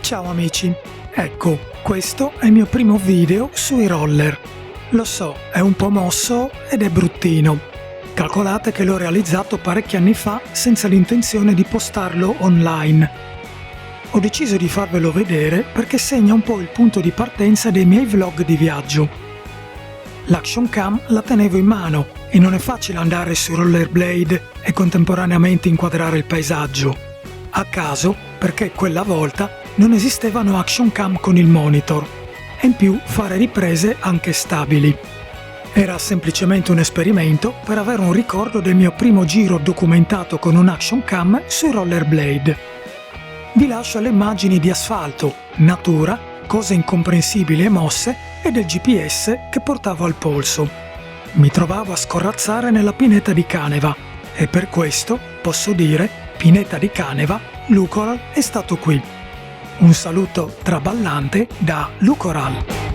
Ciao amici, ecco, questo è il mio primo video sui roller. Lo so, è un po' mosso ed è bruttino. Calcolate che l'ho realizzato parecchi anni fa senza l'intenzione di postarlo online. Ho deciso di farvelo vedere perché segna un po' il punto di partenza dei miei vlog di viaggio. L'action cam la tenevo in mano e non è facile andare su rollerblade e contemporaneamente inquadrare il paesaggio. A caso, perché quella volta non esistevano action cam con il monitor e in più fare riprese anche stabili. Era semplicemente un esperimento per avere un ricordo del mio primo giro documentato con un action cam sui rollerblade. Vi lascio le immagini di asfalto, natura, cose incomprensibili e mosse e del GPS che portavo al polso. Mi trovavo a scorrazzare nella pineta di Caneva e per questo posso dire pineta di Caneva, Lucoral è stato qui. Un saluto traballante da Lucoral.